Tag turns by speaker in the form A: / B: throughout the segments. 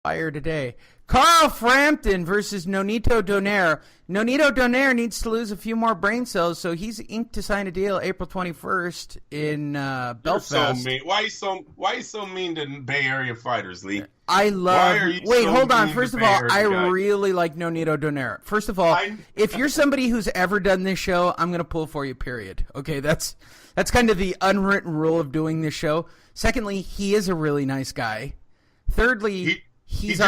A: Fire today. Carl Frampton versus Nonito Donaire. Nonito Donaire needs to lose a few more brain cells, so he's inked to sign a deal April 21st in Belfast.
B: You're so mean. Why are you so mean to Bay Area fighters, Lee?
A: I love. Wait,
B: so
A: hold on. First of all, I
B: guy?
A: really like Nonito Donaire. First of all, if you're somebody who's ever done this show, I'm gonna pull for you. Period. Okay, that's kind of the unwritten rule of doing this show. Secondly, he is a really nice guy. Thirdly, he's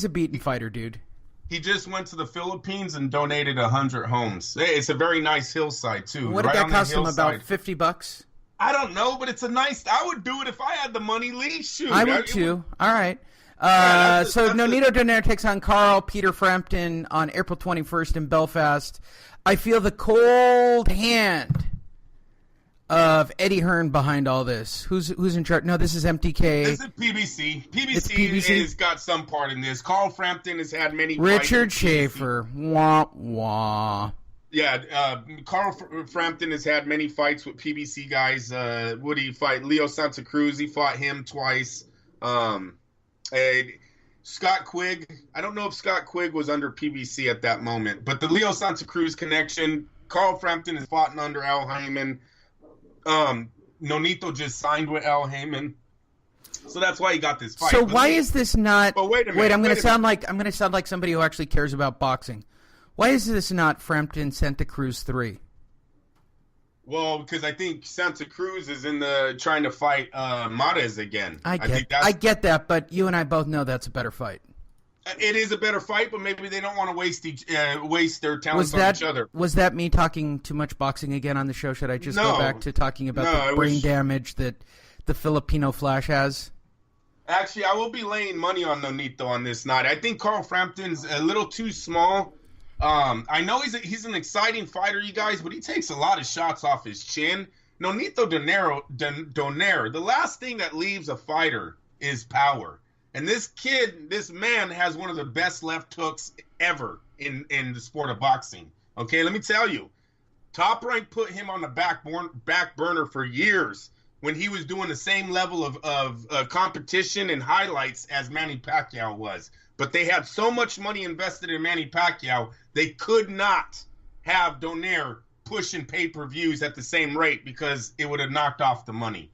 A: a beaten fighter, dude.
B: He just went to the Philippines and donated 100 homes. Hey, it's a very nice hillside too.
A: What did that cost him? About $50?
B: I don't know, but it's a nice. I would do it if I had the money, Lee. Shoot,
A: I would too. All right. So Nonito Donaire takes on Carl Peter Frampton on April 21st in Belfast. I feel the cold hand of Eddie Hearn behind all this. Who's in charge? No, this is MTK.
B: This is PBC. PBC has got some part in this. Carl Frampton has had many
A: Richard
B: fights
A: Schaefer. Wah, wah.
B: Yeah, Carl Frampton has had many fights with PBC guys. What did he fight? Leo Santa Cruz. He fought him twice. Scott Quigg. I don't know if Scott Quigg was under PBC at that moment, but the Leo Santa Cruz connection. Carl Frampton has fought under Al Heyman. Nonito just signed with Al Heyman, so that's why he got this fight.
A: So why is this not?
B: But wait a minute.
A: I'm going to sound like somebody who actually cares about boxing. Why is this not Frampton Santa Cruz 3?
B: Well, because I think Santa Cruz is trying to fight Mares again.
A: I get that, but you and I both know that's a better fight.
B: It is a better fight, but maybe they don't want to waste their talents on each other.
A: Was that me talking too much boxing again on the show? Should I just go back to talking about the brain damage that the Filipino Flash has?
B: Actually, I will be laying money on Nonito on this night. I think Carl Frampton's a little too small. I know he's an exciting fighter, you guys, but he takes a lot of shots off his chin. Nonito Donaire, the last thing that leaves a fighter is power. And this man has one of the best left hooks ever in the sport of boxing. Okay, let me tell you. Top Rank put him on the back burner for years when he was doing the same level of competition and highlights as Manny Pacquiao was. But they had so much money invested in Manny Pacquiao, they could not have Donaire pushing pay-per-views at the same rate because it would have knocked off the money.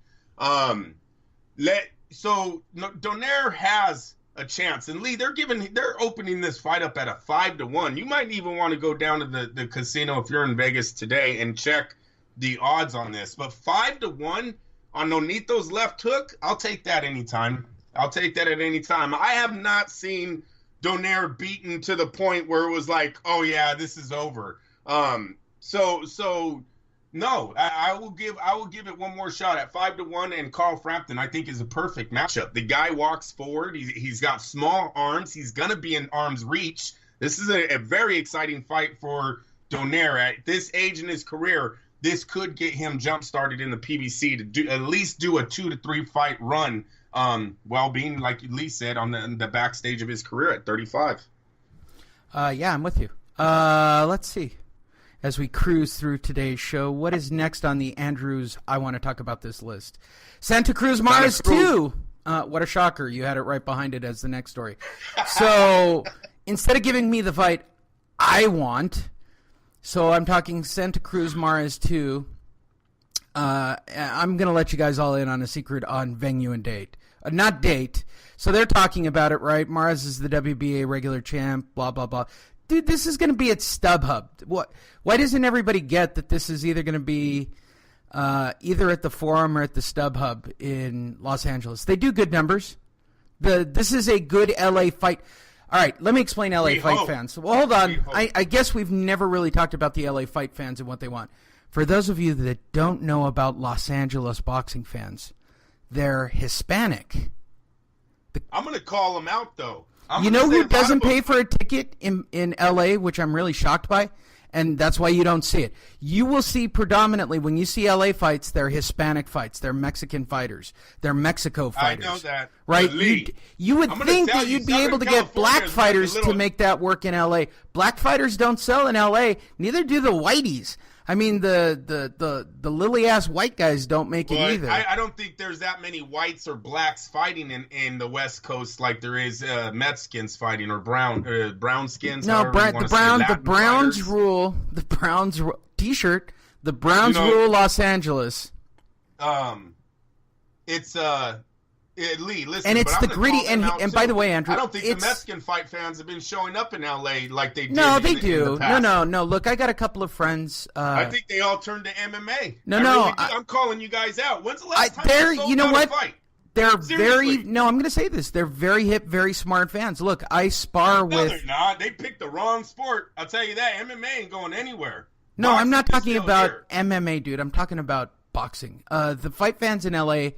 B: So Donaire has a chance, and Lee, they're opening this fight up at a 5-1. You might even want to go down to the casino if you're in Vegas today and check the odds on this. But 5-1 on Nonito's left hook, I'll take that anytime. I'll take that at any time. I have not seen Donaire beaten to the point where it was like, oh yeah, this is over. No, I will give it one more shot at 5-1, and Carl Frampton I think is a perfect matchup. The guy walks forward. He's got small arms. He's gonna be in arm's reach. This is a very exciting fight for Donaire at this age in his career. This could get him jump started in the PBC to at least do a 2 to 3 fight run. While being, like Lee said, on the backstage of his career at 35.
A: Yeah, I'm with you. Let's see. As we cruise through today's show, what is next on the Andrews I want to talk about this list? Santa Cruz Mares 2. What a shocker. You had it right behind it as the next story. So instead of giving me the fight I want, so I'm talking Santa Cruz Mares 2. I'm going to let you guys all in on a secret on venue and date. Not date. So they're talking about it, right? Mares is the WBA regular champ, blah, blah, blah. Dude, this is going to be at StubHub. Why doesn't everybody get that this is either going to be either at the Forum or at the StubHub in Los Angeles? They do good numbers. This is a good LA fight. All right, let me explain LA fight fans. Well, hold on. I guess we've never really talked about the LA fight fans and what they want. For those of you that don't know about Los Angeles boxing fans, they're Hispanic.
B: I'm going to call them out, though.
A: You know who doesn't pay for a ticket in L.A., which I'm really shocked by, and that's why you don't see it. You will see predominantly, when you see L.A. fights, they're Hispanic fights. They're Mexican fighters. They're Mexico fighters.
B: I know that.
A: Right?
B: Lee,
A: you would think that you'd be able to get black fighters to make that work in L.A. Black fighters don't sell in L.A., neither do the whiteys. I mean, the lily ass white guys don't make it either.
B: I don't think there's that many whites or blacks fighting in the West Coast like there is Mexicans fighting or brown skins.
A: No, the Browns rule. The Browns T-shirt. The Browns rule Los Angeles.
B: It's Lee, listen,
A: and it's the gritty. And by the way, Andrew,
B: I don't think the Mexican fight fans have been showing up in LA like they did.
A: No, they do.
B: In the past.
A: No. Look, I got a couple of friends.
B: I think they all turned to MMA. I'm calling you guys out. When's the last time you sold out a fight?
A: They're
B: Seriously.
A: I'm going to say this. They're very hip, very smart fans. Look, I spar with.
B: No, they're not. They picked the wrong sport. I'll tell you that. MMA ain't going anywhere.
A: No,
B: Boxing
A: I'm not talking about
B: here.
A: MMA, dude. I'm talking about boxing. The fight fans in LA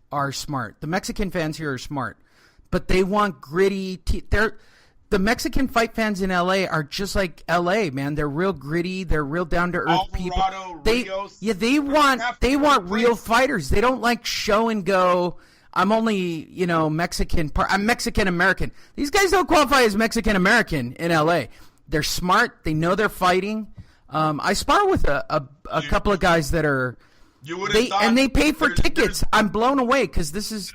A: are smart. The Mexican fans here are smart, but they want gritty. The Mexican fight fans in LA are just like LA, man. They're real gritty. They're real down to earth people. They want real fighters. They don't like show and go. I'm only Mexican. I'm Mexican American. These guys don't qualify as Mexican American in LA. They're smart. They know they're fighting. I spar with a couple of guys that are. And they pay for tickets. I'm blown away because this is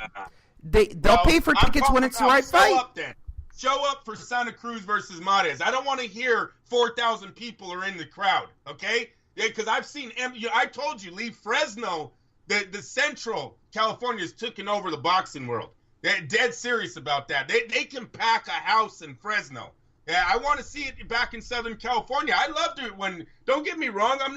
A: they'll pay for tickets when it's the right fight.
B: Show up for Santa Cruz versus Marez. I don't want to hear 4,000 people are in the crowd. Okay, because I've seen. I told you, Lee, Fresno, the Central California is taking over the boxing world. They're dead serious about that. They can pack a house in Fresno. Yeah, I want to see it back in Southern California. I loved it when. Don't get me wrong. I'm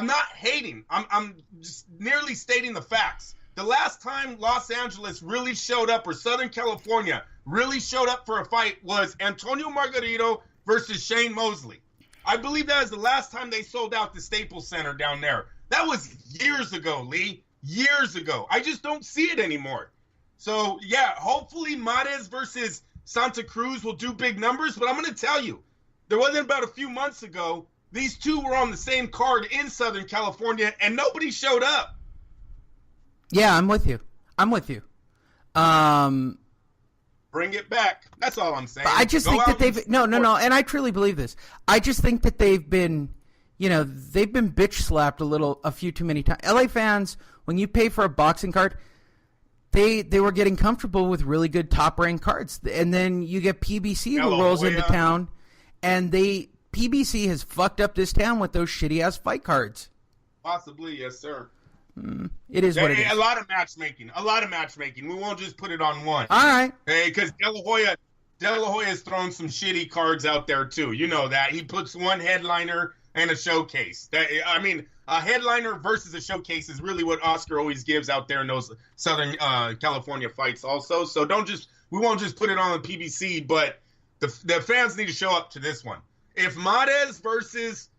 B: not hating. I'm just nearly stating the facts. The last time Los Angeles really showed up, or Southern California really showed up for a fight, was Antonio Margarito versus Shane Mosley. I believe that was the last time they sold out the Staples Center down there. That was years ago, Lee. Years ago. I just don't see it anymore. So, yeah, hopefully Marez versus Santa Cruz will do big numbers, but I'm going to tell you, there wasn't about a few months ago, these two were on the same card in Southern California, and nobody showed up.
A: Yeah, I'm with you.
B: Bring it back. That's all I'm saying.
A: I just think that they've no, and I truly believe this. I just think that they've been bitch slapped a few too many times. LA fans, when you pay for a boxing card, they were getting comfortable with really good top ranked cards, and then you get PBC who rolls into town, and PBC has fucked up this town with those shitty-ass fight cards. Possibly, yes, sir. It is what it is. A lot of matchmaking. We won't just put it on one. All right. Because De La Hoya's thrown some shitty cards out there, too. You know that. He puts one headliner and a showcase. A headliner versus a showcase is really what Oscar always gives out there in those Southern California fights also. So we won't just put it on the PBC, but the fans need to show up to this one. If Marez versus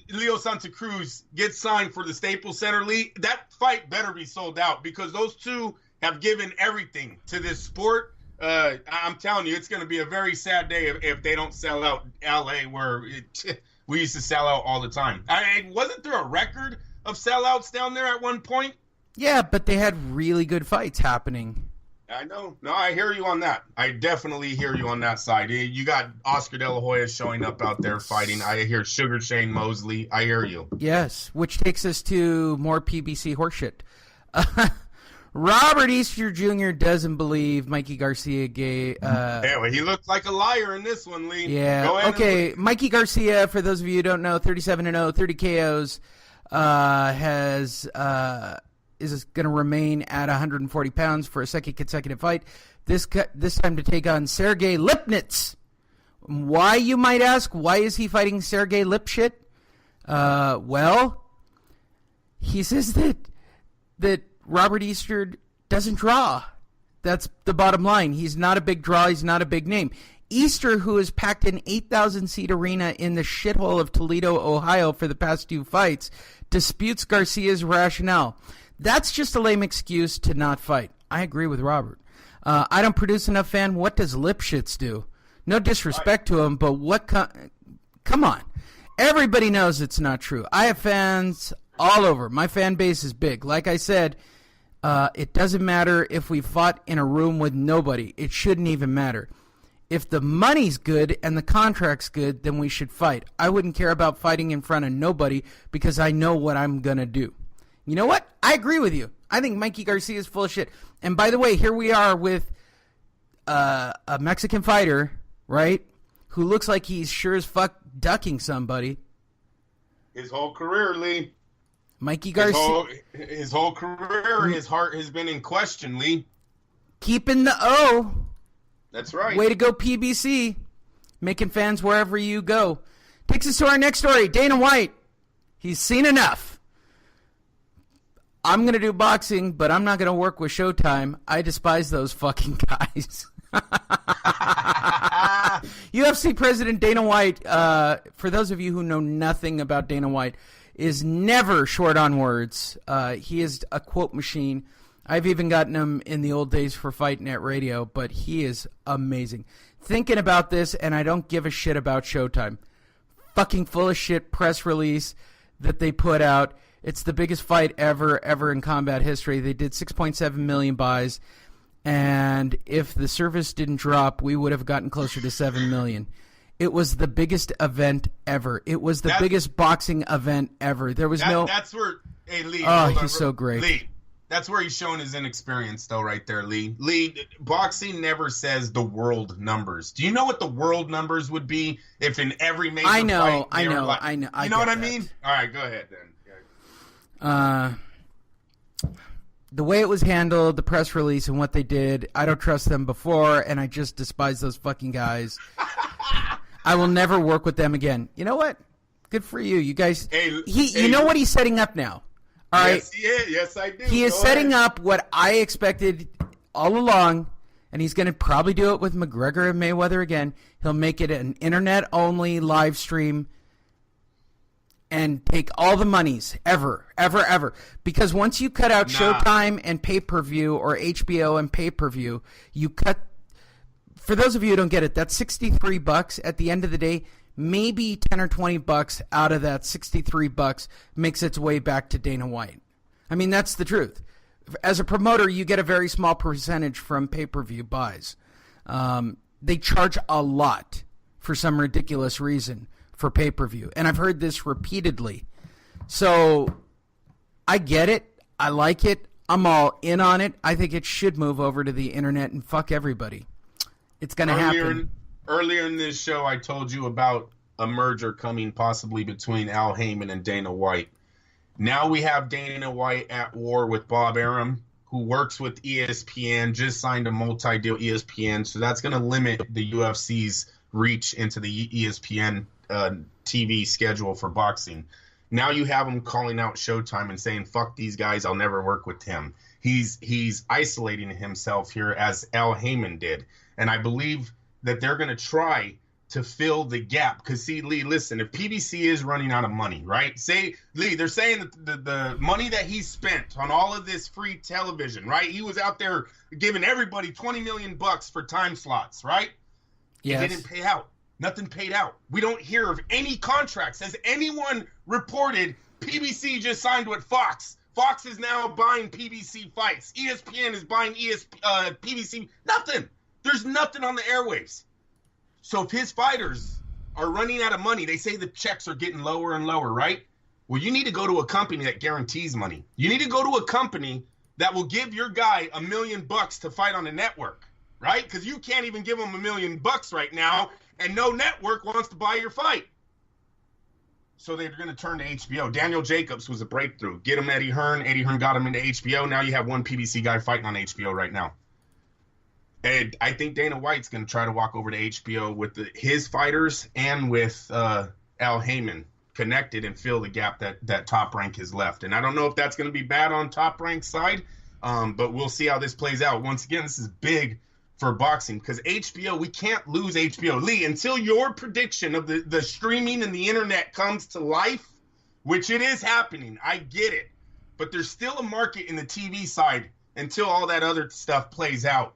A: Leo Santa Cruz gets signed for the Staples Center, Lee, that fight better be sold out because those two have given everything to this sport. I'm telling you, it's going to be a very sad day if they don't sell out LA where we used to sell out all the time. Wasn't there a record of sellouts down there at one point? Yeah, but they had really good fights happening. I know. No, I hear you on that. I definitely hear you on that side. You got Oscar De La Hoya showing up out there fighting. I hear Sugar Shane Mosley. I hear you. Yes, which takes us to more PBC horseshit. Robert Easter Jr. doesn't believe Mikey Garcia gay. He looked like a liar in this one, Lee. Yeah. Go ahead. Okay, Mikey Garcia, for those of you who don't know, 37-0, 30 KOs, is going to remain at 140 pounds for a second consecutive fight. This time to take on Sergey Lipnitz. Why, you might ask? Why is he fighting Sergey Lipshit? Well, he says that Robert Easter doesn't draw. That's the bottom line. He's not a big draw. He's not a big name. Easter, who has packed an 8,000-seat arena in the shithole of Toledo, Ohio for the past two fights, disputes Garcia's rationale. That's just a lame excuse to not fight. I agree with Robert. I don't produce enough fan. What does Lipschitz do? No disrespect to him, but what? Come on. Everybody knows it's not true. I have fans all over. My fan base is big. Like I said, it doesn't matter if we fought in a room with nobody. It shouldn't even matter. If the money's good and the contract's good, then we should fight. I wouldn't care about fighting in front of nobody because I know what I'm going to do. You know what? I agree with you. I think Mikey Garcia is full of shit. And by the way, here we are with a Mexican fighter, right, who looks like he's sure as fuck ducking somebody.
B: His whole career, Lee.
A: Mikey Garcia.
B: His whole career, his heart has been in question, Lee.
A: Keeping the O.
B: That's right.
A: Way to go, PBC. Making fans wherever you go. Takes us to our next story. Dana White. He's seen enough. I'm going to do boxing, but I'm not going to work with Showtime. I despise those fucking guys. UFC President Dana White, for those of you who know nothing about Dana White, is never short on words. He is a quote machine. I've even gotten him in the old days for Fight Net Radio, but he is amazing. Thinking about this, and I don't give a shit about Showtime. Fucking full of shit press release that they put out. It's the biggest fight ever in combat history. They did 6.7 million buys, and if the service didn't drop, we would have gotten closer to 7 million. It was the biggest event ever. It was the biggest boxing event ever. There was
B: That's where... Hey, Lee.
A: Oh, he's so great.
B: Lee, that's where he's showing his inexperience, though, right there, Lee. Lee, boxing never says the world numbers. Do you know what the world numbers would be if in every major fight...
A: I know.
B: You know what I mean? All right, go ahead, then.
A: The way it was handled, the press release and what they did, I don't trust them before, and I just despise those fucking guys. I will never work with them again. You know what? Good for you. You guys, you know what he's setting up now? All right?
B: Yes, he is. Yes, I do.
A: He is setting up what I expected all along, and he's going to probably do it with McGregor and Mayweather again. He'll make it an internet-only live stream and take all the monies ever. Because once you cut out Showtime and pay-per-view or HBO and pay-per-view, you cut... For those of you who don't get it, that's $63 at the end of the day. Maybe 10 or 20 bucks out of that $63 makes its way back to Dana White. I mean, that's the truth. As a promoter, you get a very small percentage from pay-per-view buys. They charge a lot for some ridiculous reason for pay-per-view. And I've heard this repeatedly. So I get it. I like it. I'm all in on it. I think it should move over to the internet and fuck everybody. It's going to happen.
B: Earlier in this show, I told you about a merger coming possibly between Al Heyman and Dana White. Now we have Dana White at war with Bob Arum, who works with ESPN, just signed a multi-deal ESPN. So that's going to limit the UFC's reach into the ESPN TV schedule for boxing. Now you have him calling out Showtime and saying, fuck these guys, I'll never work with him. He's isolating himself here as Al Heyman did. And I believe that they're going to try to fill the gap. Because, see, Lee, listen, if PBC is running out of money, right? Say, Lee, they're saying that the money that he spent on all of this free television, right? He was out there giving everybody $20 million for time slots, right?
A: Yes.
B: It didn't pay out. Nothing paid out. We don't hear of any contracts. Has anyone reported PBC just signed with Fox? Fox is now buying PBC fights. ESPN is buying PBC. Nothing. There's nothing on the airwaves. So if his fighters are running out of money, they say the checks are getting lower and lower, right? Well, you need to go to a company that guarantees money. You need to go to a company that will give your guy $1 million to fight on the network, right? Because you can't even give him $1 million right now, and no network wants to buy your fight. So they're going to turn to HBO. Daniel Jacobs was a breakthrough. Get him Eddie Hearn. Eddie Hearn got him into HBO. Now you have one PBC guy fighting on HBO right now. And I think Dana White's going to try to walk over to HBO with his fighters and with Al Heyman connected and fill the gap that Top Rank has left. And I don't know if that's going to be bad on Top Rank's side, but we'll see how this plays out. Once again, this is big for boxing because HBO, we can't lose HBO. Lee, until your prediction of the streaming and the internet comes to life, which it is happening, I get it. But there's still a market in the TV side until all that other stuff plays out.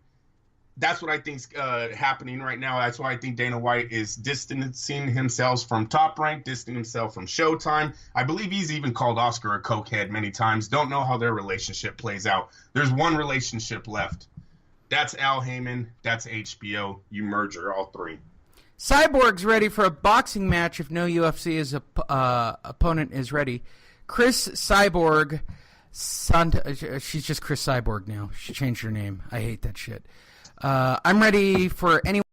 B: That's what I think's happening right now. That's why I think Dana White is distancing himself from Top Rank, distancing himself from Showtime. I believe he's even called Oscar a cokehead many times. Don't know how their relationship plays out. There's one relationship left. That's Al Heyman. That's HBO. You merger all three.
A: Cyborg's ready for a boxing match if no UFC opponent is ready. Chris Cyborg, she's just Chris Cyborg now. She changed her name. I hate that shit. I'm ready for anyone